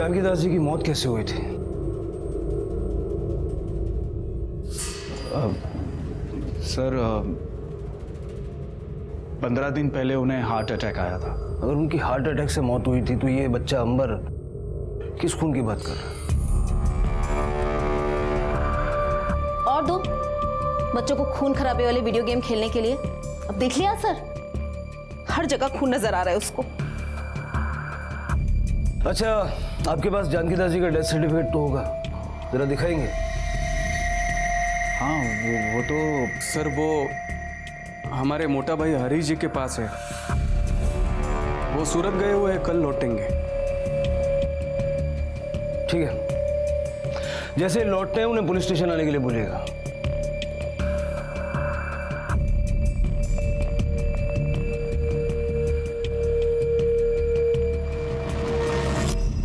जानकी दास जी की मौत कैसे हुई थी? सर 15 दिन पहले उन्हें हार्ट अटैक आया था। अगर उनकी हार्ट अटैक से मौत हुई थी तो ये बच्चा अंबर किस खून की बात कर रहा है? और दो बच्चों को खून खराबे वाले वीडियो गेम खेलने के लिए। अब देख लिया सर, हर जगह खून नजर आ रहा है उसको। अच्छा, आपके पास जानकी दास जी का डेथ सर्टिफिकेट तो होगा, जरा दिखाएंगे? हाँ वो तो सर वो हमारे मोटा भाई हरीश जी के पास है। वो सूरत गए हुए हैं, कल लौटेंगे। ठीक है, जैसे लौटते हैं उन्हें पुलिस स्टेशन आने के लिए बोलिएगा।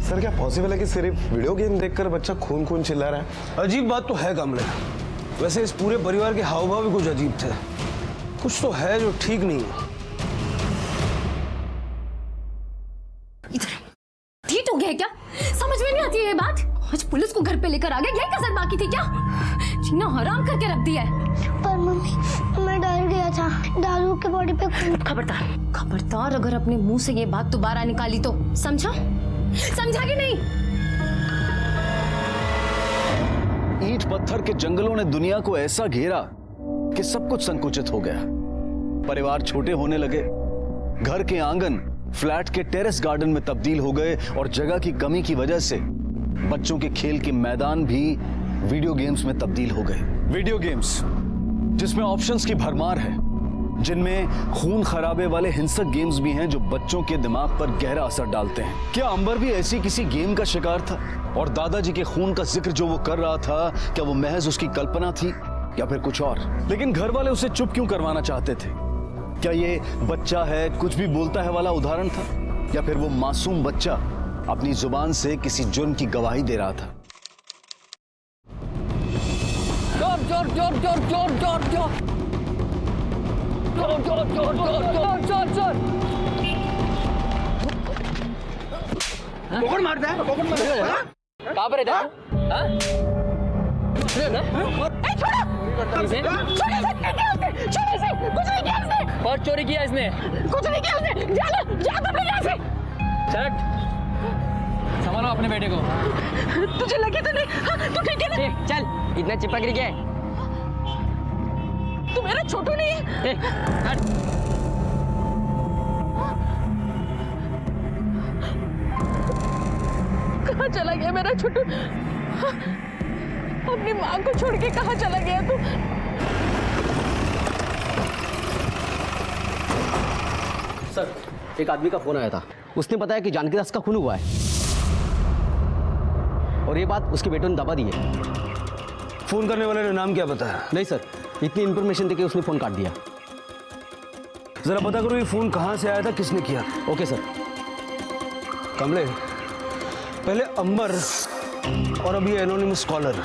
सर क्या पॉसिबल है कि सिर्फ वीडियो गेम देखकर बच्चा खून खून चिल्ला रहा है? अजीब बात तो है कमले, वैसे इस पूरे परिवार के हाव भाव भी कुछ अजीब थे। कुछ तो है जो ठीक नहीं है। ठीक हो गया क्या? समझ में नहीं आती है ये बात। आज पुलिस को घर पे लेकर आ गए, यही कसर बाकी थी क्या? जीना हराम करके रख दिया है। पर मम्मी, मैं डर गया था, दादू के बॉडी पे खून। खबरदार खबरदार, अगर अपने मुंह से ये बात दोबारा निकाली तो समझा? समझा कि नहीं? ईंट पत्थर के जंगलों ने दुनिया को ऐसा घेरा कि सब कुछ संकुचित हो गया। परिवार छोटे होने लगे, घर के आंगन फ्लैट के टेरेस गार्डन में तब्दील हो गए और जगह की कमी की वजह से बच्चों के खेल के मैदान भी वीडियो गेम्स में तब्दील हो गए। वीडियो गेम्स जिसमें ऑप्शंस की भरमार है, जिनमें खून खराबे वाले हिंसक गेम्स भी हैं जो बच्चों के दिमाग पर गहरा असर डालते हैं। क्या अंबर भी ऐसी किसी गेम का शिकार था? और दादाजी के खून का जिक्र जो वो कर रहा था, क्या वो महज उसकी कल्पना थी या फिर कुछ और? लेकिन घर वाले उसे चुप क्यों करवाना चाहते थे? क्या ये बच्चा है, कुछ भी बोलता है वाला उदाहरण था, या फिर वो मासूम बच्चा अपनी जुबान से किसी जुर्म की गवाही दे रहा था? जोर जोर जोर जोर जोर जोर जोर जोर जोर जोर जोर जोर जोर। पकड़ मारता है, पकड़ मारता है। कहाँ पर है? और चोरी किया इसने? कुछ नहीं किया उसने। जा तुम लोग यहाँ से। चल संभालो अपने बेटे को। तुझे लगे तो नहीं? हाँ, तू ठीक है ना? चल इतना चिपक रही है। तू मेरा छोटू नहीं है? हट। कहाँ चला गया मेरा छोटू? हाँ, अपनी माँ को छोड़ के कहाँ चला गया तू? सर, एक आदमी का फोन आया था, उसने बताया कि जानकी दास का खून हुआ है और ये बात उसके बेटे ने दबा दी है। फोन करने वाले ने नाम क्या बताया? नहीं सर, इतनी इंफॉर्मेशन देके उसने फोन काट दिया। जरा पता करो ये फोन कहां से आया था, किसने किया? Okay sir. कमले, पहले अंबर और अभी एनोनिमस कॉलर,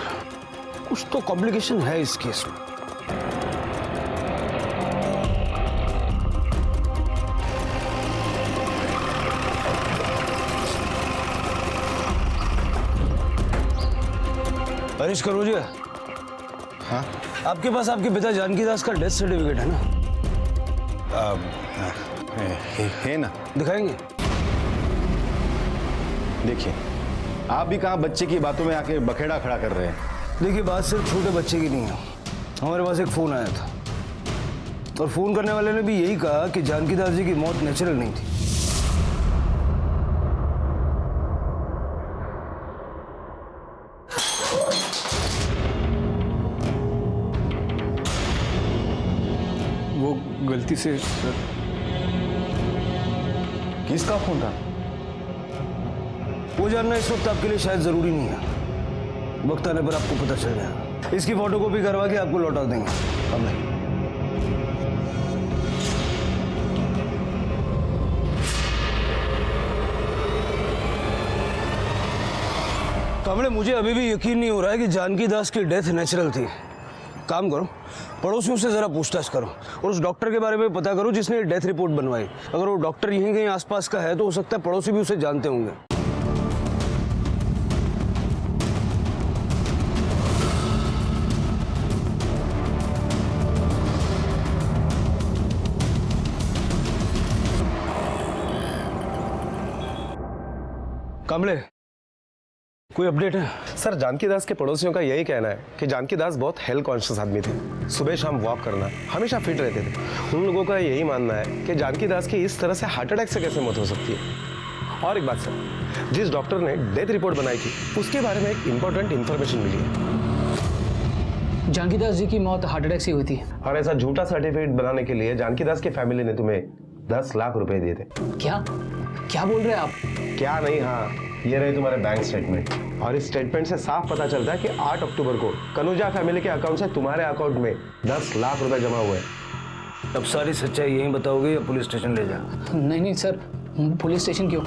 कुछ तो कॉम्प्लिकेशन है इस केस में। हरीश करोजिया, हाँ? आपके पास आपके पिता जानकी दास का डेथ सर्टिफिकेट है ना? है ना? दिखाएंगे? देखिए, आप भी कहाँ बच्चे की बातों में आके बखेड़ा खड़ा कर रहे हैं। देखिए, बात सिर्फ छोटे बच्चे की नहीं है। हमारे पास एक फोन आया था और फोन करने वाले ने भी यही कहा कि जानकी दास जी की मौत नेचुरल नहीं थी। वो गलती से सर। किसका फोन था? वो जानना इस वक्त आपके लिए शायद जरूरी नहीं है, वक्त आने पर आपको पता चल जाएगा। इसकी फोटोकॉपी करवा के आपको लौटा देंगे। कमले, कमले, मुझे अभी भी यकीन नहीं हो रहा है कि जानकी दास की डेथ नेचुरल थी। काम करो, पड़ोसियों से जरा पूछताछ करो और उस डॉक्टर के बारे में पता करो जिसने डेथ रिपोर्ट बनवाई। अगर वो डॉक्टर यहीं कहीं आसपास का है तो हो सकता है पड़ोसी भी उसे जानते होंगे। कामले, कोई अपडेट है? सर जानकी दास के पड़ोसियों का यही कहना है कि जानकी दास बहुत हेल्थ कॉन्शियस आदमी थे। सुबह शाम वॉक करना, हमेशा फिट रहते थे। उन लोगों का यही मानना है कि जानकी दास की इस तरह से हार्ट अटैक से कैसे मौत हो सकती है। और एक बात सर, जिस डॉक्टर ने डेथ रिपोर्ट बनाई थी उसके बारे में एक इंपॉर्टेंट इन्फॉर्मेशन मिली है। जानकी दास जी की मौत हार्ट अटैक से हुई थी। और ऐसा झूठा सर्टिफिकेट बनाने के लिए जानकी दास की फैमिली ने तुम्हें 10 लाख रुपए दिए थे। क्या क्या बोल रहे हैं आप? क्या नहीं, हाँ, ये रहे तुम्हारे बैंक स्टेटमेंट। और इस स्टेटमेंट से साफ पता चलता है कि 8 अक्टूबर को कनूजा फैमिली के अकाउंट से तुम्हारे अकाउंट में 10 लाख रुपए जमा हुए। अब सारी सच्चाई यहीं बताओगे या पुलिस स्टेशन ले जा? नहीं सर, पुलिस स्टेशन क्यों?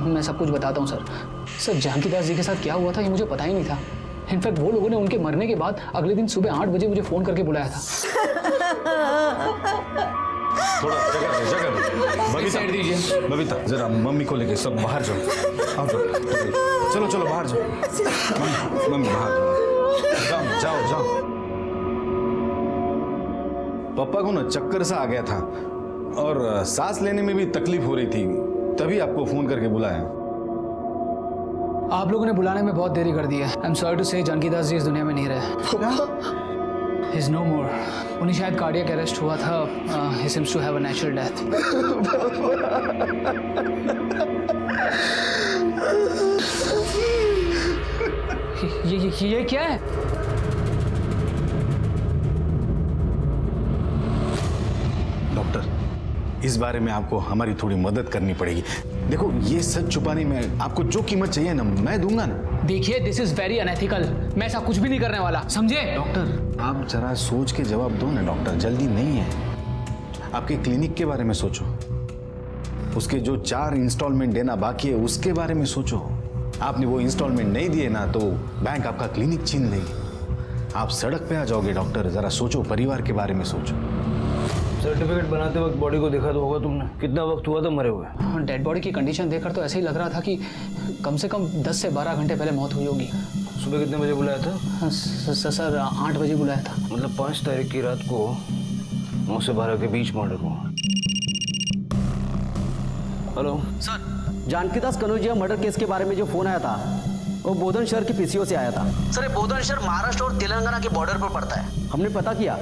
मैं सब कुछ बताता हूँ सर। सर जानकी दास जी के साथ क्या हुआ था ये मुझे पता ही नहीं था। इनफैक्ट वो लोगों ने उनके मरने के बाद अगले दिन सुबह 8 बजे मुझे फ़ोन करके बुलाया था। थोड़ा जगह बबीता, जरा मम्मी को लेके सब बाहर जाओ। आओ जाओ, चलो चलो बाहर जाओ। मम्मी बाहर जाओ, जाओ जाओ। पापा को ना चक्कर सा आ गया था और सांस लेने में भी तकलीफ हो रही थी, तभी आपको फोन करके बुलाया। आप लोगों ने बुलाने में बहुत देरी कर दी है। आई एम सॉरी टू से जानकी दास जी इस दुनिया में नहीं रहे। He's no more. उन्हें शायद कार्डियक अरेस्ट हुआ था। He seems to have a natural death. ये क्या है? डॉक्टर, इस बारे में आपको हमारी थोड़ी मदद करनी पड़ेगी। देखो, ये सच छुपाने में आपको जो कीमत चाहिए ना, मैं दूंगा ना। देखिए, दिस इज वेरी अनएथिकल। मैं ऐसा कुछ भी नहीं करने वाला, समझे? डॉक्टर, आप जरा सोच के जवाब दो ना डॉक्टर, जल्दी नहीं है। आपके क्लिनिक के बारे में सोचो, उसके जो 4 इंस्टॉलमेंट देना बाकी है उसके बारे में सोचो। आपने वो इंस्टॉलमेंट नहीं दिए ना तो बैंक आपका क्लिनिक छीन लेगी, आप सड़क पे आ जाओगे। डॉक्टर जरा सोचो, परिवार के बारे में सोचो। सर्टिफिकेट बनाते वक्त बॉडी को देखा तो होगा तुमने, कितना वक्त हुआ था मरे हुए? डेड बॉडी की कंडीशन देखकर तो ऐसे ही लग रहा था कि कम से कम 10 से 12 घंटे पहले मौत हुई होगी। सुबह कितने बजे बुलाया था? सर 8 बजे बुलाया था। मतलब 5 तारीख की रात को 9 से 12 के बीच मर्डर हुआ। हेलो सर, जानकी दास कनौजिया मर्डर केस के बारे में जो फोन आया था वो बोधन शहर की पीसीओ से आया था। सर, ये बोधन शहर महाराष्ट्र और तेलंगाना के बॉर्डर पर पड़ता है। हमने पता किया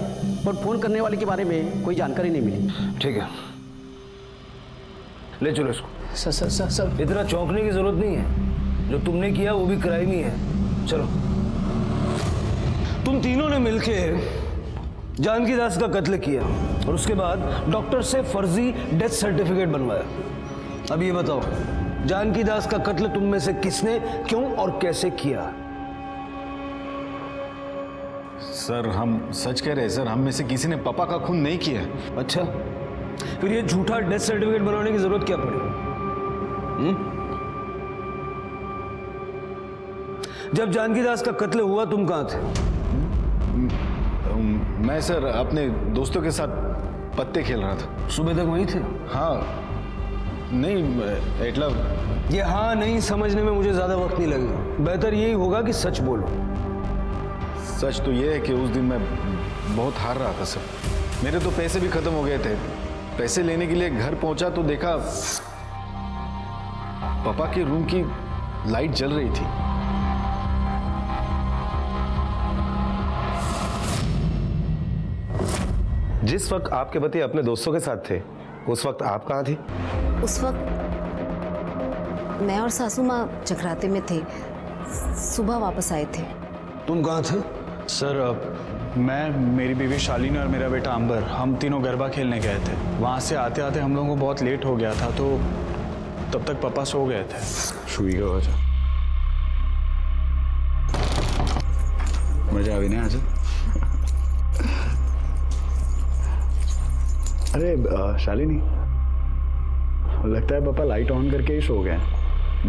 पर फोन करने वाले के बारे में कोई जानकारी नहीं मिली। ठीक है, ले चलो इसको। सर इतना चौंकने की जरूरत नहीं है, जो तुमने किया वो भी क्राइम ही है। चलो। तुम तीनों ने मिलके जानकी दास का कत्ल किया और उसके बाद डॉक्टर से फर्जी डेथ सर्टिफिकेट बनवाया। अब ये बताओ, जानकी दास का कत्ल तुम में से किसने, क्यों और कैसे किया? सर, हम सच कह रहे हैं सर, हम में से किसी ने पापा का खून नहीं किया। अच्छा, फिर ये झूठा डेथ सर्टिफिकेट बनवाने की जरूरत क्या पड़ी? जब जानकी दास का कत्ल हुआ तुम कहां थे? मैं सर अपने दोस्तों के साथ पत्ते खेल रहा था। सुबह तक वहीं थे? हाँ, नहीं मतलब ये हाँ नहीं समझने में मुझे ज्यादा वक्त नहीं लगेगा। बेहतर यही होगा कि सच बोलो। सच तो ये है कि उस दिन मैं बहुत हार रहा था सर। मेरे तो पैसे भी खत्म हो गए थे। पैसे लेने के लिए घर पहुंचा तो देखा पापा के रूम की लाइट जल रही थी। जिस वक्त आपके पति अपने दोस्तों के साथ थे उस वक्त आप कहाँ थी? उस वक्त मैं और सासू माँ जगराते में थे, सुबह वापस आए थे। तुम कहाँ थे? सर, मैं, मेरी बीवी शालिनी और मेरा बेटा अंबर, हम तीनों गरबा खेलने गए थे। वहाँ से आते आते हम लोगों को बहुत लेट हो गया था, तो तब तक पापा सो गए थे। शुई का वजह मजा आ भी नहीं आज। अरे शालिनी, लगता है पापा लाइट ऑन करके ही सो गए।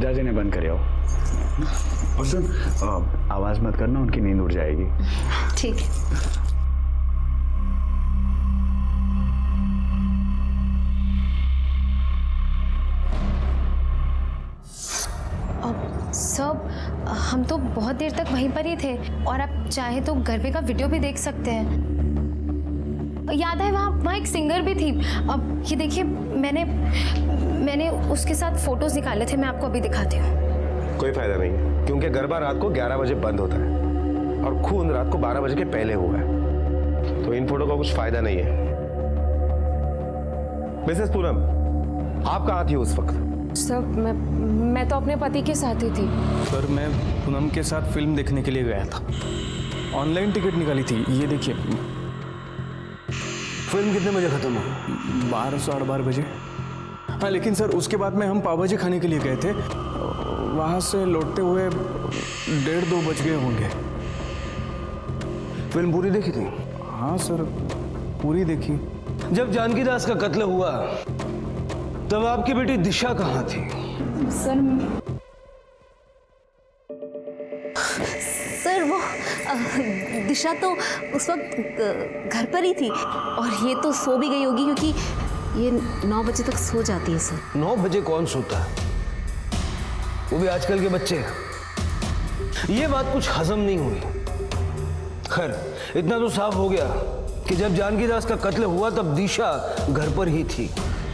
जा जिन्हें बंद कर आओ। और सुन, आवाज मत करना, उनकी नींद उड़ जाएगी। ठीक है। सब हम तो बहुत देर तक वहीं पर ही थे और आप चाहे तो गरबे का वीडियो भी देख सकते हैं। याद है वहाँ एक सिंगर भी थी। अब ये देखिए, मैंने मैंने उसके साथ फोटोज निकाले थे, मैं आपको अभी दिखाती हूँ। कोई फायदा नहीं, क्योंकि गरबा रात को 11 बजे बंद होता है और खून रात को 12 बजे के पहले हुआ है, तो इन फोटो का कुछ फायदा नहीं है। मिसेस पूनम, आप कहाँ थी उस वक्त? सर मैं तो अपने पति के साथ ही थी। सर मैं पूनम के साथ फिल्म देखने के लिए गया था, ऑनलाइन टिकट निकाली थी, ये देखिए। फिल्म कितने बजे खत्म हुई? 12 साढ़े 12 बजे। हाँ लेकिन सर उसके बाद में हम पाव भाजी खाने के लिए गए थे, वहाँ से लौटते हुए 1:30-2 बज गए होंगे। फिल्म पूरी देखी थी? हाँ सर पूरी देखी। जब जानकी दास का कत्ल हुआ तब आपकी बेटी दिशा कहाँ थी? सर वो दिशा तो उस वक्त घर पर ही थी, और ये तो सो भी गई होगी क्योंकि ये 9 बजे तक सो जाती है सर। 9 बजे कौन सोता है, वो भी आजकल के बच्चे। ये बात कुछ हजम नहीं हुई। खैर इतना तो साफ हो गया कि जब जानकी दास का कत्ल हुआ तब दिशा घर पर ही थी।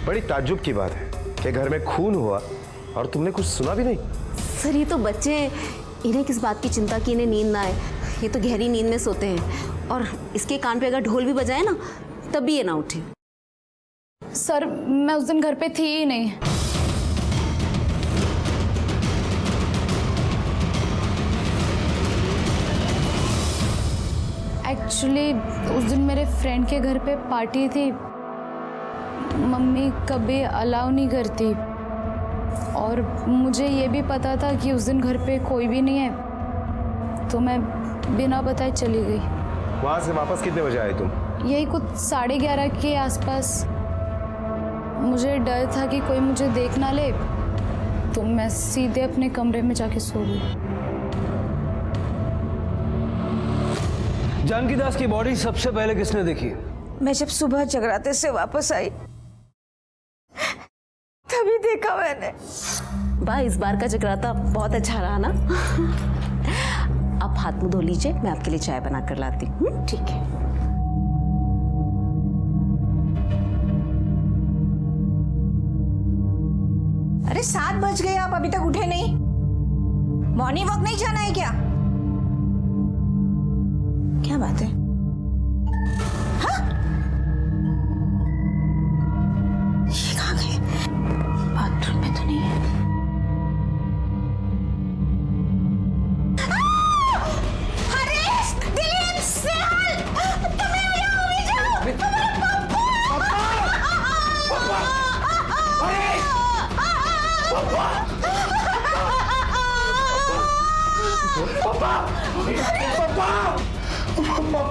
बड़ी ताज्जुब की बात है कि घर में खून हुआ और तुमने कुछ सुना भी नहीं। सर ये तो बच्चे, इन्हें किस बात की चिंता कि इन्हें नींद ना आए, ये तो गहरी नींद में सोते हैं, और इसके कान पे अगर ढोल भी बजाए ना तब भी ये ना उठे। सर मैं उस दिन घर पे थी ही नहीं। एक्चुअली उस दिन मेरे फ्रेंड के घर पे पार्टी थी, मम्मी कभी अलाउ नहीं करती, और मुझे ये भी पता था कि उस दिन घर पे कोई भी नहीं है, तो मैं बिना बताए चली गई। वहां से वापस कितने बजे आए तुम? यही कुछ 11:30 के आसपास। मुझे डर था कि कोई मुझे देख ना ले, तो मैं सीधे अपने कमरे में जाके सो गई। जानकी दास की बॉडी सबसे पहले किसने देखी? मैं जब सुबह जगराते से वापस आई तभी देखा मैंने। बा इस बार का जगराता बहुत अच्छा रहा ना। आप हाथ मुंह धो लीजिए, मैं आपके लिए चाय बना कर लाती हूँ। ठीक है। अरे 7 बज गए, आप अभी तक उठे नहीं? मॉर्निंग वॉक नहीं जाना है क्या? क्या बात है? हाँ? ये कहाँ गए? बाथरूम में तो नहीं है। हरीश, दिलीप, स्नेहल, तुम्हें यहाँ भी जाओ। हमारा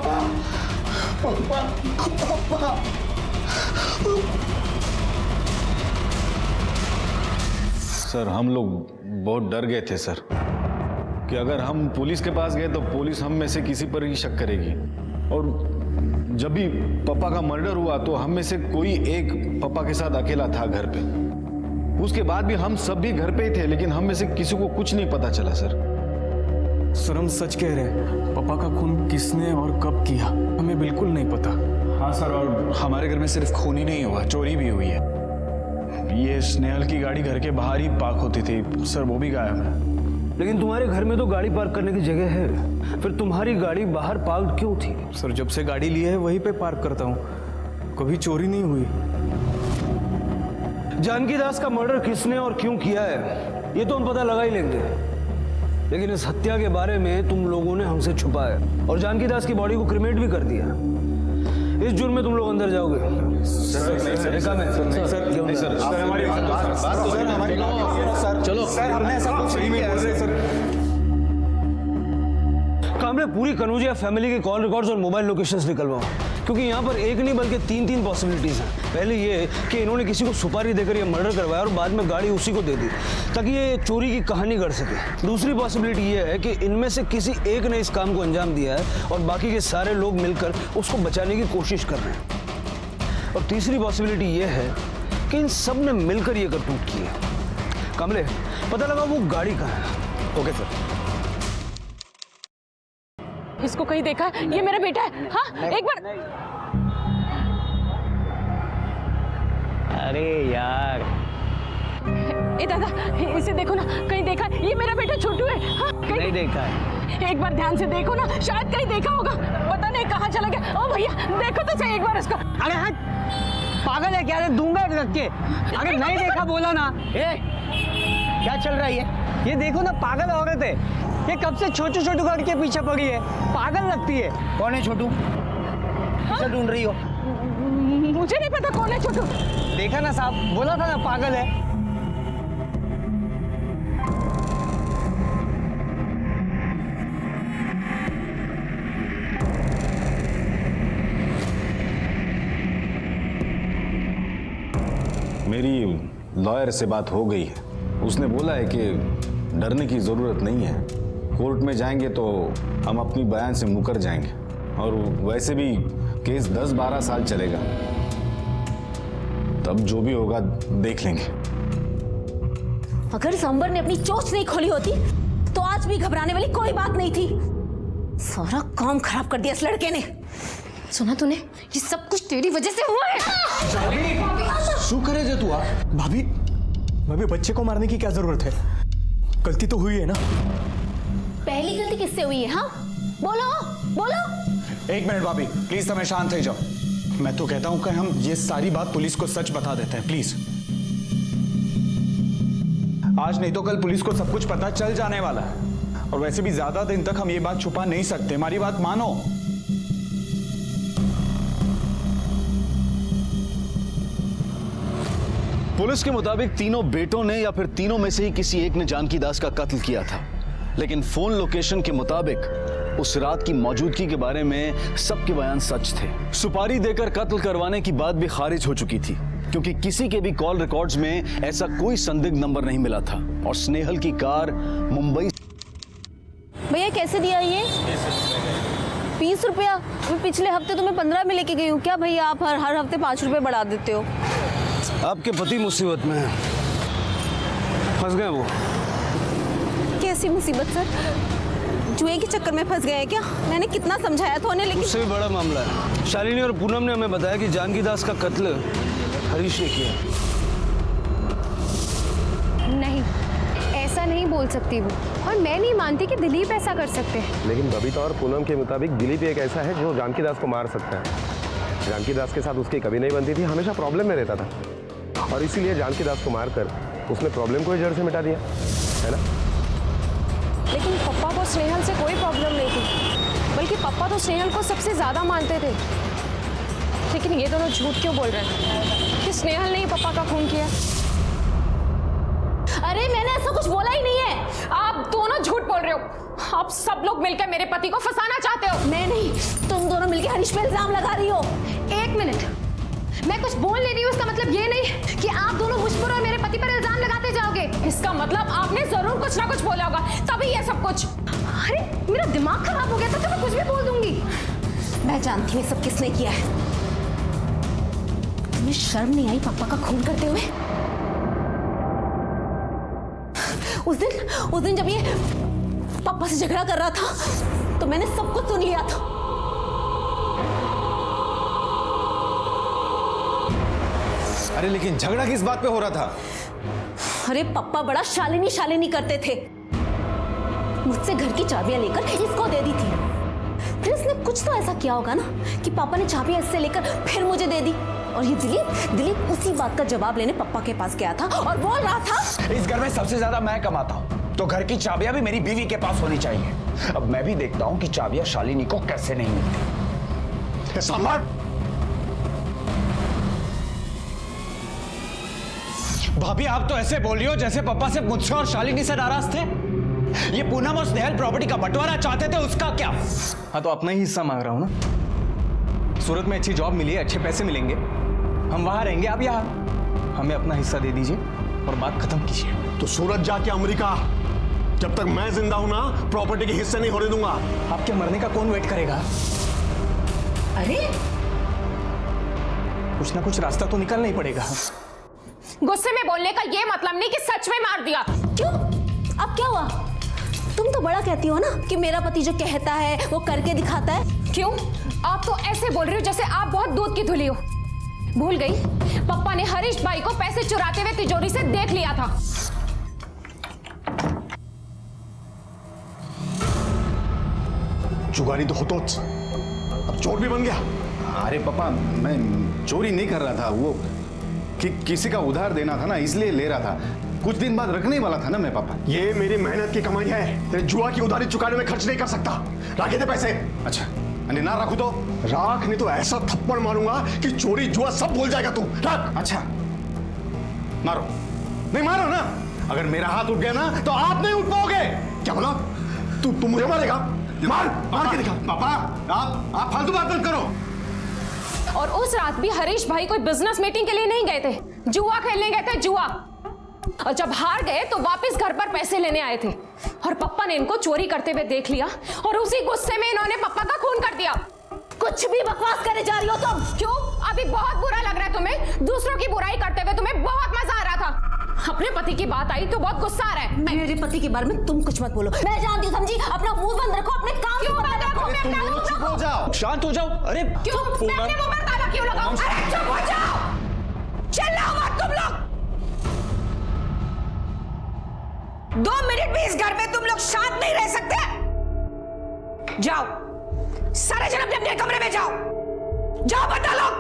सर हम लोग बहुत डर गए थे सर कि अगर हम पुलिस के पास गए तो पुलिस हम में से किसी पर ही शक करेगी, और जब भी पापा का मर्डर हुआ तो हम में से कोई एक पापा के साथ अकेला था घर पे। उसके बाद भी हम सब भी घर पे ही थे, लेकिन हम में से किसी को कुछ नहीं पता चला सर। सर हम सच कह रहे हैं, पापा का खून किसने और कब किया हमें बिल्कुल नहीं पता। हाँ सर, और हमारे घर में सिर्फ खून ही नहीं हुआ, चोरी भी हुई है। ये स्नेहल की गाड़ी घर के बाहर ही पार्क होती थी सर, वो भी गायब है। लेकिन तुम्हारे घर में तो गाड़ी पार्क करने की जगह है, फिर तुम्हारी गाड़ी बाहर पार्क क्यों थी? सर जब से गाड़ी ली है वहीं पे पार्क करता हूँ, कभी चोरी नहीं हुई। जानकी दास का मर्डर किसने और क्यों किया है ये तो हम पता लगा ही लेंगे, लेकिन इस हत्या के बारे में तुम लोगों ने हमसे छुपाया और जानकी दास की बॉडी को क्रिमेट भी कर दिया। इस जुर्म में तुम लोग अंदर जाओगे। कामरे पूरी कनौजिया फैमिली के कॉल रिकॉर्ड्स और मोबाइल लोकेशंस निकलवाओ, क्योंकि यहाँ पर एक नहीं बल्कि 3 पॉसिबिलिटीज हैं। पहले ये कि इन्होंने किसी को सुपारी देकर ये मर्डर करवाया और बाद में गाड़ी उसी को दे दी ताकि ये चोरी की कहानी गढ़ सके। दूसरी पॉसिबिलिटी ये है कि इनमें से किसी एक ने इस काम को अंजाम दिया है और बाकी के सारे लोग मिलकर उसको बचाने की कोशिश कर रहे हैं। और तीसरी पॉसिबिलिटी ये है कि इन सब ने मिलकर ये करतूत की है। कमले, पता लगा वो गाड़ी कहाँ है? Okay sir. इसको कहीं देखा? ये मेरा बेटा है। हाँ एक बार। अरे यार ए दादा, इसे देखो ना, कहीं देखा? ये मेरा बेटा छोटू है। हाँ, नहीं देखा है। एक बार ध्यान से देखो ना, शायद कहीं देखा होगा, पता नहीं कहाँ चला गया। ओ भैया देखो तो सही एक बार उसको। अरे हट, पागल है क्या? दूंगा रख के। अगर नहीं देखा बोला ना। क्या चल रहा है ये देखो ना, पागल औरत है ये, कब से छोटू छोटू करके पीछे पड़ी है, पागल लगती है। कौन है छोटू? हाँ? ढूंढ रही हो? मुझे नहीं पता कौन है छोटू। देखा ना साहब, बोला था ना पागल है। मेरी लॉयर से बात हो गई है, उसने बोला है कि डरने की ज़रूरत नहीं है। कोर्ट में जाएंगे तो हम अपनी बयान से मुकर जाएंगे, और वैसे भी केस 10-12 साल चलेगा, तब जो भी होगा देख लेंगे। अगर सांबर ने अपनी चोंच नहीं खोली होती तो आज भी घबराने वाली कोई बात नहीं थी। सारा काम खराब कर दिया इस लड़के ने। सुना तूने? ये सब कुछ तेरी वजह से हुआ है। शुक्र है जो तू आ। भाभी, भाभी बच्चे को मारने की क्या जरूरत है? गलती तो हुई है ना। पहली गलती किससे हुई है? हाँ बोलो बोलो। एक मिनट भाभी, प्लीज समय शांत हो जाओ। मैं तो कहता हूं कि हम ये सारी बात पुलिस को सच बता देते हैं, प्लीज। आज नहीं तो कल पुलिस को सब कुछ पता चल जाने वाला है, और वैसे भी ज्यादा दिन तक हम ये बात छुपा नहीं सकते। हमारी बात मानो। पुलिस के मुताबिक तीनों बेटों ने या फिर तीनों में से ही किसी एक ने जानकी दास का कत्ल किया था, लेकिन फोन लोकेशन के मुताबिक उस रात की मौजूदगी के बारे में सबके बयान सच थे। सुपारी देकर कत्ल करवाने की बात भी खारिज हो चुकी थी, क्योंकि किसी के भी कॉल रिकॉर्ड्स में ऐसा कोई संदिग्ध नंबर नहीं मिला था, और स्नेहल की कार मुंबई। भैया कैसे दिया ये? 20 रुपया? पिछले हफ्ते तो मैं 15 में लेके गई हूँ। क्या भैया आप हर हफ्ते 5 रुपए बढ़ा देते हो? आपके पति मुसीबत में है, फंस गए वो। कैसी मुसीबत सर? जुए के चक्कर में फंस गए हैं क्या? मैंने कितना समझाया था उन्हें, लेकिन उससे भी बड़ा मामला है। शालिनी और पूनम ने हमें बताया कि जानकी दास का कत्ल हरीश ने किया। नहीं, ऐसा नहीं बोल सकती वो, और मैं नहीं मानती कि दिलीप ऐसा कर सकते हैं। लेकिन बबीता और पूनम के मुताबिक दिलीप एक ऐसा है जो जानकी दास को मार सकता है। जानकी दास के साथ उसकी कभी नहीं बनती थी, हमेशा प्रॉब्लम में रहता था, और इसीलिए जानकी दास को मारकर उसने प्रॉब्लम को ही जड़ से मिटा दिया, है ना? लेकिन पापा को स्नेहल से कोई प्रॉब्लम नहीं थी, बल्कि पापा तो स्नेहल को सबसे ज्यादा मानते थे। लेकिन ये दोनों झूठ क्यों बोल रहे हैं कि स्नेहल ने ही पापा का खून किया? अरे मैंने ऐसा कुछ बोला ही नहीं है। आप दोनों झूठ बोल रहे हो। आप सब लोग मिलकर मेरे पति को फंसाना चाहते हो। मैं नहीं, तुम दोनों मिलकर हरीश पे इल्जाम लगा रही हो। एक मिनट, मैं कुछ बोल ले रही हूँ, इसका मतलब ये नहीं कि आप दोनों मुझ पर और मेरे पति पर इल्जाम लगाते जाओगे। इसका मतलब आपने जरूर कुछ ना कुछ बोला होगा, तभी ये सब कुछ। अरे मेरा दिमाग खराब हो गया था, तो मैं कुछ भी बोल दूंगी। मैं जानती हूँ सब किसने किया है। तुम्हें शर्म नहीं आई पापा का खून करते हुए? उस दिन जब ये पापा से झगड़ा कर रहा था तो मैंने सब कुछ सुन लिया था। अरे लेकिन झगड़ा किस बात पे हो रहा था? अरे पापा बड़ा शालिनी शालिनी करते थे। मुझसे घर की चाबियां लेकर इसको दे दी थी। फिर इसने कुछ तो ऐसा किया होगा ना कि पापा ने चाबियां इससे लेकर फिर मुझे दे दी। और ये दिलीप उसी बात का जवाब लेने पापा के पास गया था और बोल रहा था, इस घर में सबसे ज्यादा मैं कमाता हूँ, तो घर की चाबियां भी मेरी बीवी के पास होनी चाहिए। अब मैं भी देखता हूँ कि चाबियां शालिनी को कैसे नहीं मिलती। सम्राट, भाभी आप तो ऐसे बोल रही हो जैसे पापा सिर्फ मुझसे और शालिनी से नाराज थे। ये पूनम और स्नेहल प्रॉपर्टी का बंटवारा चाहते थे, उसका क्या? हाँ तो अपना ही हिस्सा मांग रहा हूं ना। सूरत में अच्छी जॉब मिली है, अच्छे पैसे मिलेंगे, हम वहां रहेंगे, आप यहाँ। हमें अपना हिस्सा दे दीजिए और बात खत्म कीजिए। तो सूरत जाके अमेरिका, जब तक मैं जिंदा हूं ना प्रॉपर्टी के हिस्से नहीं होने दूंगा। आपके मरने का कौन वेट करेगा? अरे कुछ ना कुछ रास्ता तो निकालना ही पड़ेगा। गुस्से में बोलने का ये मतलब नहीं कि सच में मार दिया। क्यों? अब क्या हुआ? तुम तो बड़ा कहती हो ना कि मेरा पति जो कहता है वो करके दिखाता है। क्यों? आप तो ऐसे बोल रही हो जैसे आप बहुत दूध की धुली हो। भूल गई, पापा ने हरीश भाई को पैसे चुराते हुए तिजोरी से देख लिया था। जुगारी तो हो तो अब चोर भी बन गया। अरे पापा, मैं चोरी नहीं कर रहा था, वो किसी का उधार देना था ना, इसलिए ले रहा था। कुछ दिन बाद रखने वाला था ना मैं पापा। ये मेरी मेहनत की कमाई है, तेरे जुआ की उधारी चुकाने में खर्च नहीं कर सकता। रखे थे पैसे। अच्छा, अरे ना रखू तो? राख, नहीं तो ऐसा थप्पड़ मारूंगा कि चोरी जुआ सब भूल जाएगा तू। रख। अच्छा, मारो। नहीं मारो ना, अगर मेरा हाथ उठ गया ना तो आप नहीं उठ पाओगे। क्या बोला? तू मुझे मारेगा? मार के दिखा। पापा, आप फालतू बात मत करो। और उस रात भी हरीश भाई कोई बिजनेस मीटिंग के लिए नहीं गए थे, जुआ खेलने गए थे, जुआ। और जब हार गए तो वापस घर पर पैसे लेने आए थे और पप्पा ने इनको चोरी करते हुए देख लिया और उसी गुस्से में इन्होंने पप्पा का खून कर दिया। कुछ भी बकवास करे जा रही हो तुम। क्यों? अभी बहुत बुरा लग रहा है तुम्हें? दूसरों की बुराई करते हुए तुम्हें बहुत मजा आ रहा था। अपने पति की बात आई तो बहुत गुस्सा आ रहा है। मेरे पति के बारे में तुम कुछ मत बोलो, मैं जानती हूँ, समझी? अपना मुंह बंद रखो, अपने काम क्यों बंद रखो? मैं अपना मुंह चुप हो जाओ, शांत हो जाओ। अरे क्यों? मैं अपने मुंह पर ताला क्यों लगाऊं? अरे चुप हो जाओ, चिल्लाओ मत तुम लोग। 2 मिनट भी इस घर में तुम लोग शांत नहीं रह सकते? जाओ, सारे जन अपने अपने कमरे में जाओ, जाओ बता लो।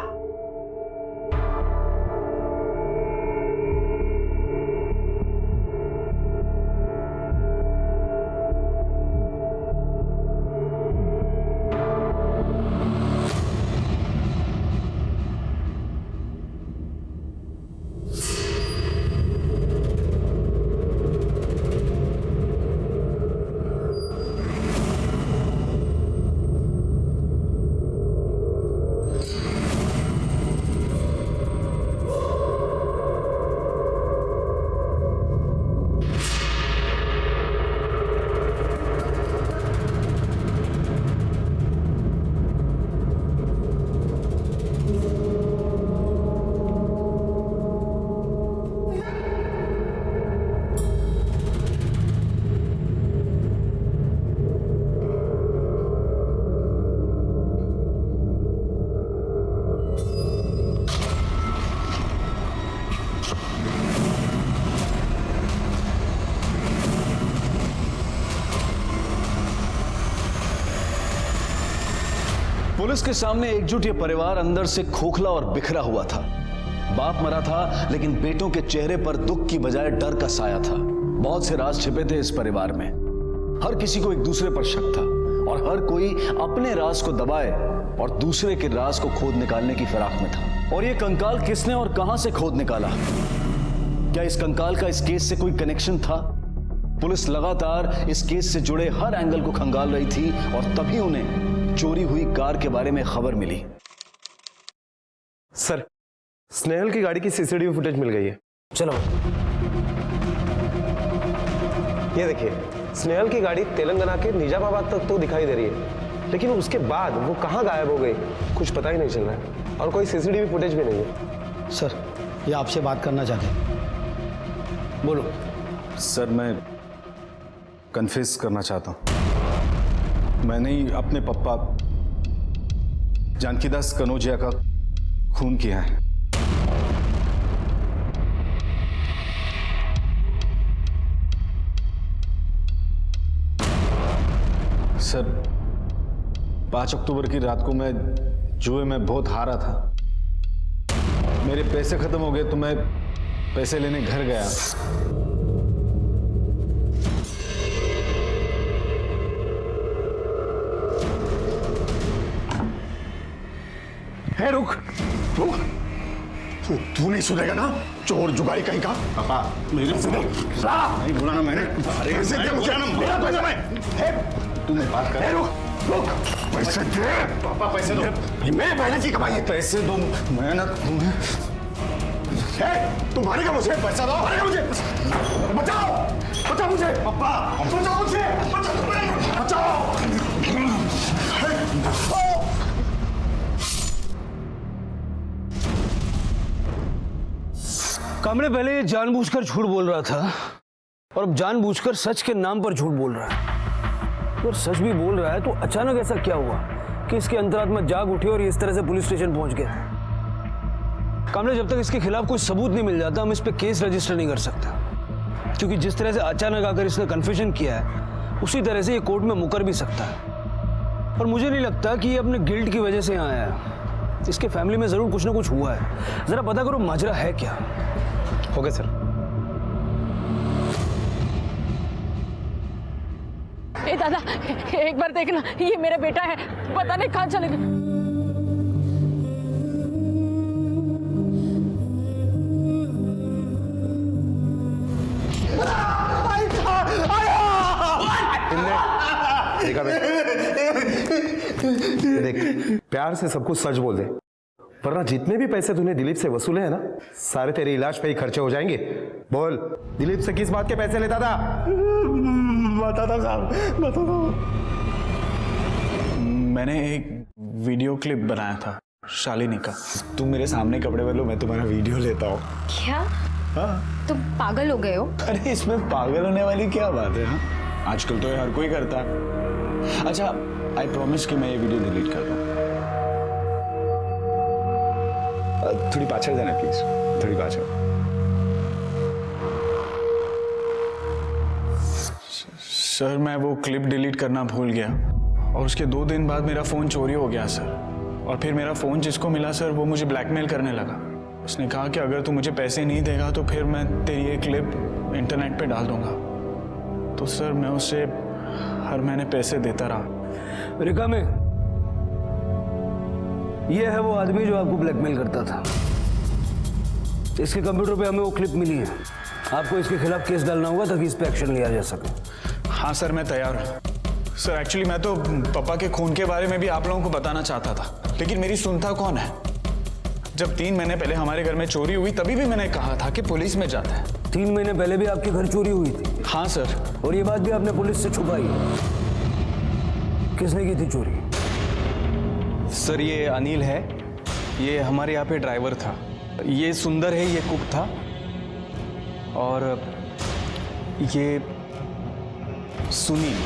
पुलिस के सामने एकजुट ये परिवार अंदर से खोखला और बिखरा हुआ था। बाप मरा था, लेकिन बेटों के चेहरे पर दुख की बजाय डर का साया था। बहुत से राज छिपे थे इस परिवार में। हर किसी को एक दूसरे पर शक था और हर कोई अपने राज को दबाए और दूसरे के राज को खोद निकालने की फिराक में था। और ये कंकाल किसने और कहां से खोद निकाला? क्या इस कंकाल का इस केस से कोई कनेक्शन था? पुलिस लगातार इस केस से जुड़े हर एंगल को खंगाल रही थी और तभी उन्हें चोरी हुई कार के बारे में खबर मिली। सर, स्नेहल की गाड़ी की सीसीटीवी फुटेज मिल गई है। चलो, ये देखिए, स्नेहल की गाड़ी तेलंगाना के निजामाबाद तक तो दिखाई दे रही है, लेकिन उसके बाद वो कहाँ गायब हो गई कुछ पता ही नहीं चल रहा है और कोई सीसीटीवी फुटेज भी नहीं है। सर, ये आपसे बात करना चाहते हैं। बोलो। सर, मैं कन्फेस करना चाहता हूँ। मैंने ही अपने पप्पा जानकीदास कनौजिया का खून किया है। सर, 5 अक्टूबर की रात को मैं जुए में बहुत हारा था। मेरे पैसे खत्म हो गए तो मैं पैसे लेने घर गया। है, रुक रुक, तू नहीं सुनेगा ना, चोर जुगारी कहीं का। पापा, मेरे से नहीं बोला ना मैंने। अरे पैसे दे मुझे, मेरा पैसा मैं। तू मैं बात कर। रुक रुक, पैसे दे। पापा पैसे दो। मैं मेहनत की कमाई है। पैसे दो, मेहनत। तुम मारेगा मुझे? पैसा दो, मारेगा मुझे। बचाओ, बचाओ मुझे। पापा, बचाओ मुझे, बचाओ। कामड़े पहले ये जानबूझकर झूठ बोल रहा था और अब जानबूझकर सच के नाम पर झूठ बोल रहा है। और सच भी बोल रहा है तो अचानक ऐसा क्या हुआ कि इसकी अंतरात्मा जाग उठी और इस तरह से पुलिस स्टेशन पहुंच गया? कामड़े, जब तक इसके खिलाफ कोई सबूत नहीं मिल जाता हम इस पे केस रजिस्टर नहीं कर सकता, क्योंकि जिस तरह से अचानक आकर इसने कन्फेशन किया है उसी तरह से ये कोर्ट में मुकर भी सकता है। पर मुझे नहीं लगता कि ये अपने गिल्ट की वजह से यहाँ आया है। इसके फैमिली में जरूर कुछ ना कुछ हुआ है। जरा पता करो माजरा है क्या। Okay sir. ए दादा, एक बार देखना, ये मेरा बेटा है, पता नहीं कहाँ चले गए। देखा देख, प्यार से सब कुछ सच बोल दे, वरना जितने भी पैसे तूने दिलीप से वसूले हैं ना, सारे तेरे इलाज पे ही खर्चे हो जाएंगे। बोल, दिलीप से किस बात के पैसे लेता था? बताता साहब, बताता। मैंने एक वीडियो क्लिप बनाया था शालिनी का। तुम मेरे सामने कपड़े बदलो, मैं तुम्हारा वीडियो लेता हूँ। क्या? हाँ। तुम पागल हो गए हो? अरे इसमें पागल होने वाली क्या बात है? हाँ? आजकल तो ये हर कोई करता है। अच्छा, आई प्रॉमिस कि मैं ये वीडियो डिलीट कर दूँ। थोड़ी पाछड़ जाना प्लीज, थोड़ी पाछड़। सर मैं वो क्लिप डिलीट करना भूल गया और उसके 2 दिन बाद मेरा फ़ोन चोरी हो गया सर। और फिर मेरा फ़ोन जिसको मिला सर, वो मुझे ब्लैकमेल करने लगा। उसने कहा कि अगर तू मुझे पैसे नहीं देगा तो फिर मैं तेरी ये क्लिप इंटरनेट पे डाल दूंगा। तो सर मैं उसे हर महीने पैसे देता रहा। रिका में ये है वो आदमी जो आपको ब्लैकमेल करता था। इसके कंप्यूटर पे हमें वो क्लिप मिली है। आपको इसके खिलाफ केस डालना होगा ताकि इस पे एक्शन लिया जा सके। हाँ सर मैं तैयार हूँ। सर एक्चुअली मैं तो पापा के खून के बारे में भी आप लोगों को बताना चाहता था, लेकिन मेरी सुनता कौन है। जब 3 महीने पहले हमारे घर में चोरी हुई तभी भी मैंने कहा था कि पुलिस में जाता है। 3 महीने पहले भी आपके घर चोरी हुई थी? हाँ सर। और ये बात भी आपने पुलिस से छुपाई। किसने की थी चोरी? सर ये अनिल है, ये हमारे यहाँ पे ड्राइवर था। ये सुंदर है, ये कुक था। और ये सुनील,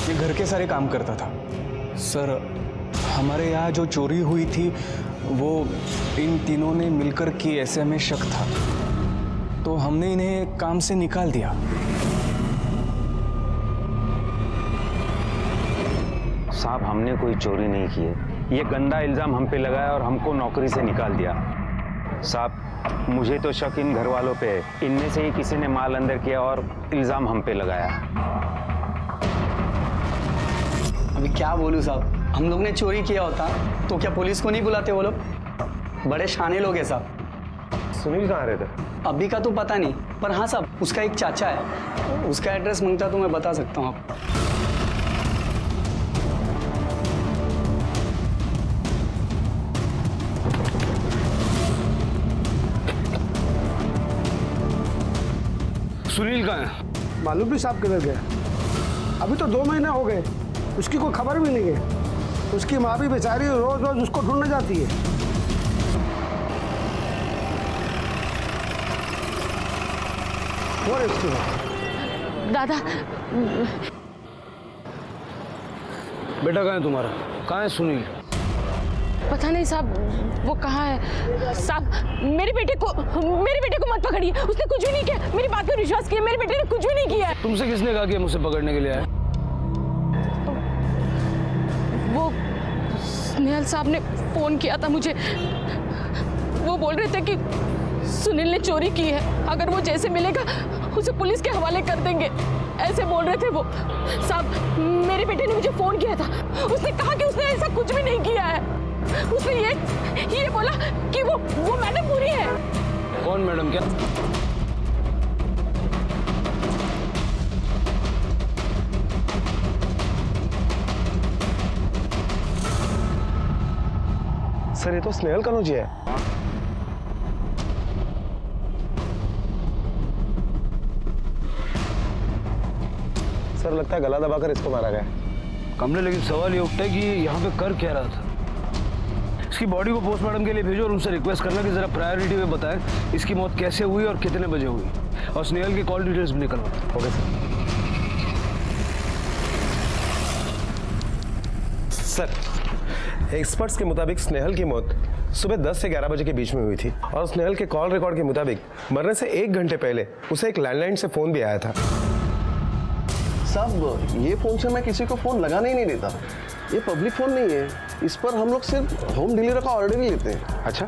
ये घर के सारे काम करता था। सर हमारे यहाँ जो चोरी हुई थी वो इन तीनों ने मिलकर की, ऐसे हमें शक था, तो हमने इन्हें काम से निकाल दिया। साहब हमने कोई चोरी नहीं की है, ये गंदा इल्जाम हम पे लगाया और हमको नौकरी से निकाल दिया। साहब मुझे तो शक इन घर वालों पे है, इनमें से ही किसी ने माल अंदर किया और इल्जाम हम पे लगाया। अभी क्या बोलूं साहब, हम लोग ने चोरी किया होता तो क्या पुलिस को नहीं बुलाते वो लोग? बड़े शाने लोग हैं साहब। सुनील कहाँ रहता? अभी का तो पता नहीं, पर हाँ साहब उसका एक चाचा है, उसका एड्रेस मांगता तो मैं बता सकता हूँ आपको। सुनील कहाँ है? मालूम भी साहब किधर गया? अभी तो 2 महीने हो गए, उसकी कोई खबर भी नहीं है। उसकी माँ भी बेचारी रोज रोज उसको ढूंढने जाती है। और इसकी दादा, बेटा कहाँ है तुम्हारा? कहाँ है सुनील? पता नहीं साहब, वो कहाँ है। साहब मेरे बेटे को मत पकड़िए, उसने कुछ भी नहीं किया। मेरी बात पर विश्वास किया, मेरे बेटे ने कुछ भी नहीं किया। तुमसे किसने कहा कि मुझसे पकड़ने के लिए आए? वो स्नेहल साहब ने फोन किया था मुझे। वो बोल रहे थे कि सुनील ने चोरी की है, अगर वो जैसे मिलेगा उसे पुलिस के हवाले कर देंगे, ऐसे बोल रहे थे वो। साहब मेरे बेटे ने मुझे फोन किया था, उसने कहा कि उसने ऐसा कुछ भी नहीं किया है। उसने ये बोला कि वो मैडम पूरी है। कौन मैडम? क्या? सर ये तो स्नेहल कनौजी है। सर लगता है गला दबाकर इसको मारा गया। कमरे, लेकिन सवाल ये उठता है कि यहाँ पे कर क्या रहा था? इसकी बॉडी को पोस्टमार्टम के लिए भेजो और उनसे रिक्वेस्ट करना कि जरा प्रायोरिटी में बताएं इसकी मौत कैसे हुई और कितने बजे हुई, और स्नेहल की कॉल डिटेल्स भी निकलवाएं। Okay sir. एक्सपर्ट्स के मुताबिक स्नेहल की मौत सुबह 10 से 11 बजे के बीच में हुई थी, और स्नेहल के कॉल रिकॉर्ड के मुताबिक मरने से 1 घंटे पहले उसे एक लैंडलाइन से फोन भी आया था। साहब ये फ़ोन से मैं किसी को फ़ोन लगाने ही नहीं देता। ये पब्लिक फ़ोन नहीं है, इस पर हम लोग सिर्फ होम डिलीवरी का ऑर्डर ही लेते हैं। अच्छा,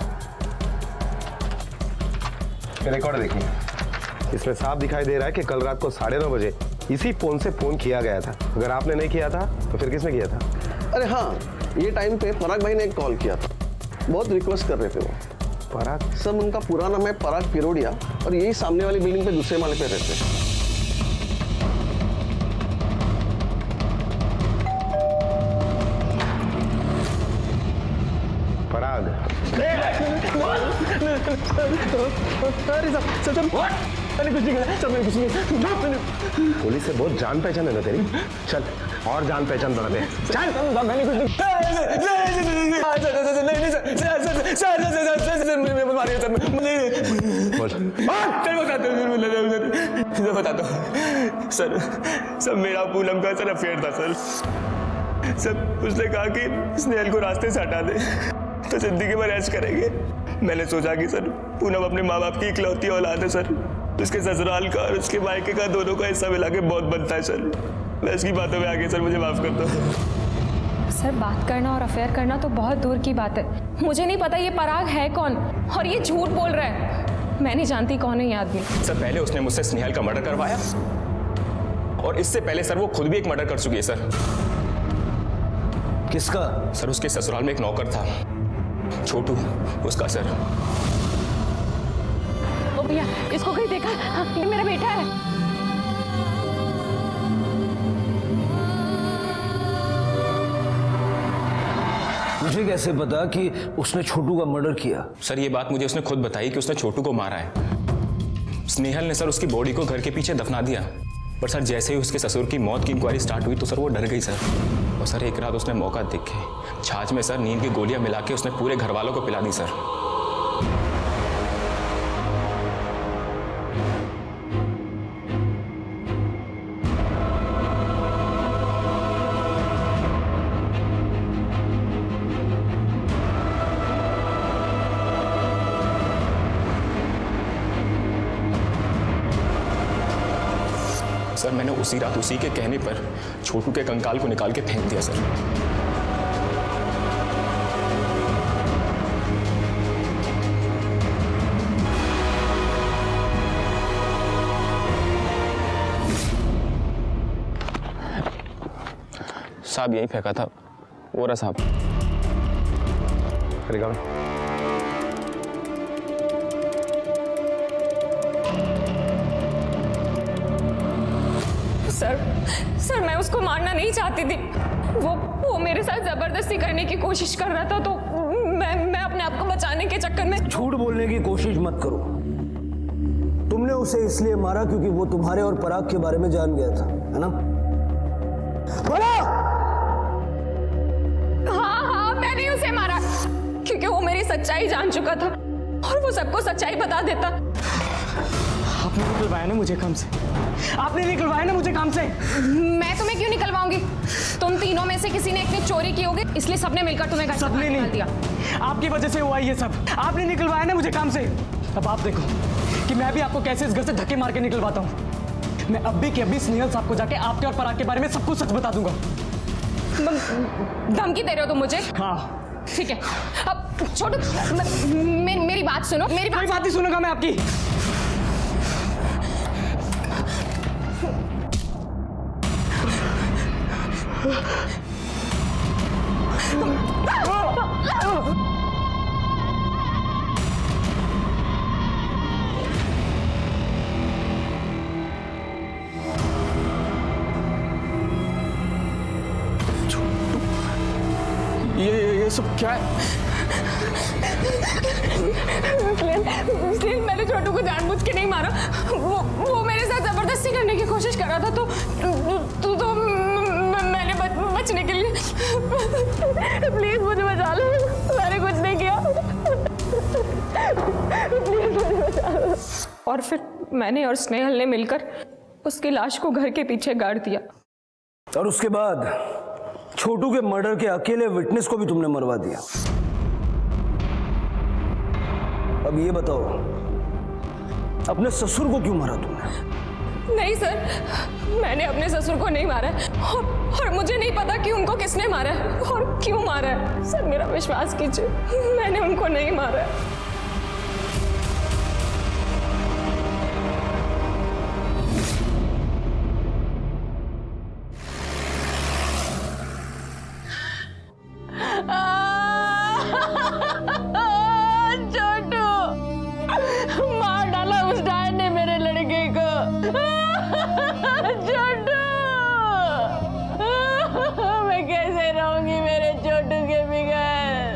रिकॉर्ड देखिए, इसमें साफ दिखाई दे रहा है कि कल रात को 9:30 बजे इसी फोन से फोन किया गया था। अगर आपने नहीं किया था तो फिर किसने किया था? अरे हाँ, ये टाइम पे पराग भाई ने एक कॉल किया था, बहुत रिक्वेस्ट कर रहे थे वो। पराग? सब उनका पूरा नाम है पराग पिरोडिया और यही सामने वाली बिल्डिंग पे दूसरे माले पे रहते हैं। पराग? पुलिस से बहुत जान पहचान है ना तेरी। चल और जान पहचान बढ़ा दे। चल। मैंने कुछ बताता हूँ सर। सब मेरा पूनम का सर अफेयर था सर। सब उसने कहा कि स्नेहल को रास्ते से हटा दे तो जिंदगी भर ऐश करेंगे। मैंने सोचा कि सर पूनम अपने माँ बाप की इकलौती औलाद है सर। उसके ससुराल का और उसके मायके का दोनों का हिस्सा मिला के बहुत बनता है सर। मैं इसकी बातों में आगे सर मुझे माफ कर दो। सर बात करना और अफेयर करना तो बहुत दूर की बात है। मुझे नहीं पता ये पराग है कौन और ये झूठ बोल रहा है। मैं नहीं जानती कौन है ये आदमी। सर पहले उसने मुझसे स्नेहल का मर्डर करवाया और इससे पहले सर वो खुद भी एक मर्डर कर चुकी है सर। किसका? सर उसके ससुराल में एक नौकर था, छोटू, उसका सर। ओ भैया, इसको कहीं देखा? हाँ, ये मेरा बेटा है। मुझे कैसे पता कि उसने छोटू का मर्डर किया? सर ये बात मुझे उसने खुद बताई कि उसने छोटू को मारा है। स्नेहल ने सर उसकी बॉडी को घर के पीछे दफना दिया, पर सर जैसे ही उसके ससुर की मौत की इंक्वायरी स्टार्ट हुई तो सर वो डर गई सर। और सर एक रात उसने मौका देख के छाछ में सर नींद की गोलियां मिला के उसने पूरे घर वालों को पिला दी सर। सर मैंने उसी रात उसी के कहने पर छोटू के कंकाल को निकाल के फेंक दिया सर। साहब यही फेंका था, वो रहा साहब। सर मैं उसको मारना नहीं चाहती थी। वो मेरे साथ जबरदस्ती करने की कोशिश कर रहा था तो मैं अपने आप को बचाने के चक्कर में। झूठ बोलने की कोशिश मत करो। तुमने उसे इसलिए मारा क्योंकि वो तुम्हारे और पराग के बारे में जान गया था, है ना? हाँ, मैंने उसे मारा क्योंकि वो मेरी सच्चाई जान चुका था और वो सबको सच्चाई बता देता। आपने निकलवाया ना मुझे काम से, आपने निकलवाया ना मुझे काम से। मैं तुम्हें क्यों निकलवाऊंगी? तुम तीनों में से किसी ने एक ने चोरी की होगी, इसलिए सबने मिलकर तुम्हें घर से बाहर निकाल दिया। आपकी वजह से हुआ ये सब। आपने निकलवाया ना मुझे काम से। अब आप देखो कि मैं भी आपको कैसे इस घर से धक्के मार के निकलवाता हूँ। मैं अभी के अभी स्नेहल साहब को जाके आपके और पराग के बारे में सब कुछ सच बता दूंगा। धमकी दे रहे हो तुम मुझे? हाँ ठीक है। अब छोटू मेरी बात सुनो। मेरी बात नहीं सुनूंगा मैं आपकी। ये सब क्या है? मैंने छोटू को जानबूझ के नहीं मारा। वो मेरे साथ जबरदस्ती करने की कोशिश कर रहा था तो मैंने बचने के लिए। प्लीज मुझे बचा लो, मैंने कुछ नहीं किया। प्लीज मुझे बचा लो। और फिर मैंने और स्नेहल ने मिलकर उसकी लाश को घर के पीछे गाड़ दिया। और उसके बाद छोटू के मर्डर के अकेले विटनेस को भी तुमने मरवा दिया। अब ये बताओ, अपने ससुर को क्यों मारा तुमने? नहीं सर, मैंने अपने ससुर को नहीं मारा है और मुझे नहीं पता कि उनको किसने मारा है और क्यों मारा है। सर मेरा विश्वास कीजिए, मैंने उनको नहीं मारा है। छोटू, मार डाला उस डायन ने मेरे लड़के को। छोटू, मैं कैसे रहूंगी मेरे छोटू के बगैर।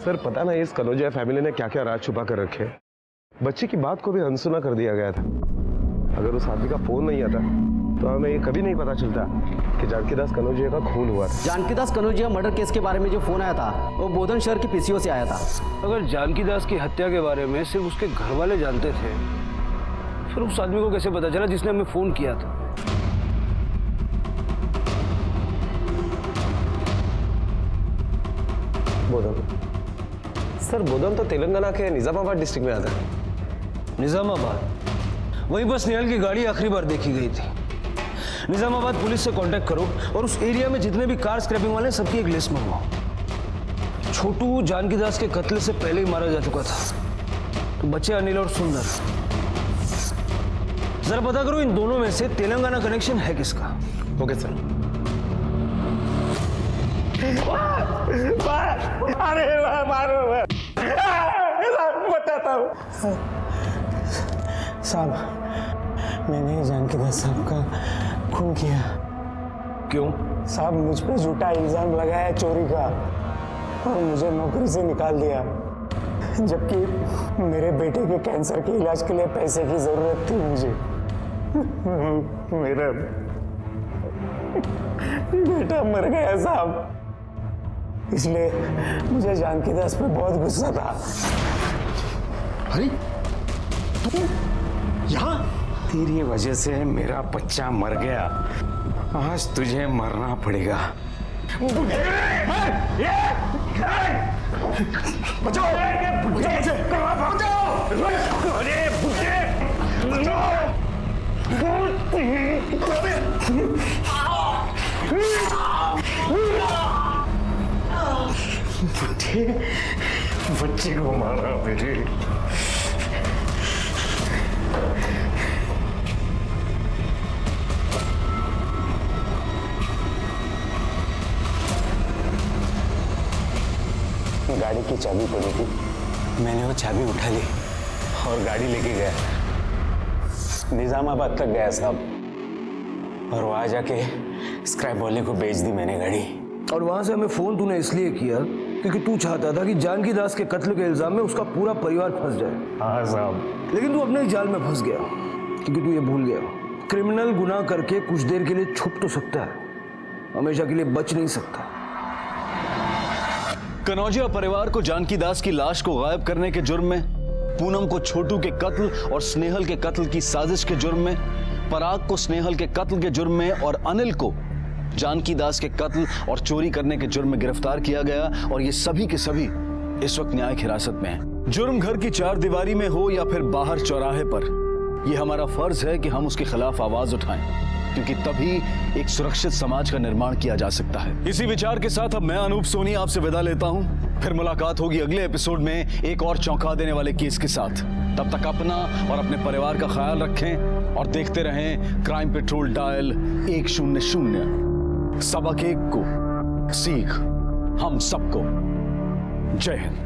सर पता ना इस कनौजिया फैमिली ने क्या क्या राज छुपा कर रखे। बच्ची की बात को भी अनसुना कर दिया गया था। अगर उस आदमी का फोन नहीं आता तो हमें ये कभी नहीं पता चलता कि जानकी दास कनौजिया का खून हुआ था। जानकी दास कनौजिया मर्डर केस के बारे में जो फोन आया था वो बोधन शहर की पीसीओ से आया था। अगर जानकी दास की हत्या के बारे में सिर्फ उसके घर वाले जानते थे, फिर उस आदमी को कैसे पता चला जिसने हमें फोन किया था? बोधन सर, बोधन तो तेलंगाना के निजामाबाद डिस्ट्रिक्ट में आता है। निजामाबाद? वहीं पर स्नेहल की गाड़ी आखिरी बार देखी गई थी। निजामाबाद पुलिस से कांटेक्ट करो और उस एरिया में जितने भी कार स्क्रैपिंग वाले हैं सबकी एक लिस्ट मंगवाओ। छोटू जानकी दास के कत्ल से पहले ही मारा जा चुका था, तो बच्चे अनिल और सुंदर। जरा पता करो इन दोनों में से तेलंगाना कनेक्शन है किसका। Okay sir. अरे मारो, बताता हूँ साहब, मैंने जानकी दास साहब का खून किया। क्यों? साहब मुझ पे झूठा इल्जाम लगाया चोरी का और मुझे नौकरी से निकाल दिया, जबकि मेरे बेटे के कैंसर के इलाज के लिए पैसे की जरूरत थी मुझे। मेरा बेटा मर गया साहब, इसलिए मुझे जानकी दास पे बहुत गुस्सा था। अरे तू यहाँ? तेरी वजह से मेरा बच्चा मर गया, आज तुझे मरना पड़ेगा। बचाओ, बच्चे को मारा मेरे। गाड़ी की चाबी पड़ी थी, मैंने वो चाबी उठा ली और गाड़ी लेके गया, निजामाबाद तक गया साहब, और वहां जाके स्क्रैप वाले को बेच दी मैंने गाड़ी। और वहां से हमें फोन तूने इसलिए किया क्योंकि तू चाहता था कि जानकी दास के कत्ल के इल्जाम में उसका पूरा परिवार फंस जाए। हाँ साहब। लेकिन तू अपने ही जाल में फंस गया क्योंकि तू ये भूल गया, क्रिमिनल गुनाह करके कुछ देर के लिए छुप तो सकता है, हमेशा के लिए बच नहीं सकता। कनौजिया परिवार को जानकी दास की लाश को गायब करने के जुर्म में, पूनम को छोटू के कत्ल और स्नेहल के कत्ल की साजिश के जुर्म में, पराग को स्नेहल के कत्ल के जुर्म में और अनिल को जानकी दास के कत्ल और चोरी करने के जुर्म में गिरफ्तार किया गया। और ये सभी के सभी इस वक्त न्यायिक हिरासत में हैं। जुर्म घर की चार दीवारी में हो या फिर बाहर चौराहे पर, यह हमारा फर्ज है कि हम उसके खिलाफ आवाज उठाएं, क्योंकि तभी एक सुरक्षित समाज का निर्माण किया जा सकता है। इसी विचार के साथ अब मैं अनूप सोनी आपसे विदा लेता हूं। फिर मुलाकात होगी अगले एपिसोड में एक और चौंका देने वाले केस के साथ। तब तक अपना और अपने परिवार का ख्याल रखें और देखते रहें क्राइम पेट्रोल डायल 100। सबक एक को सीख हम सबको। जय हिंद।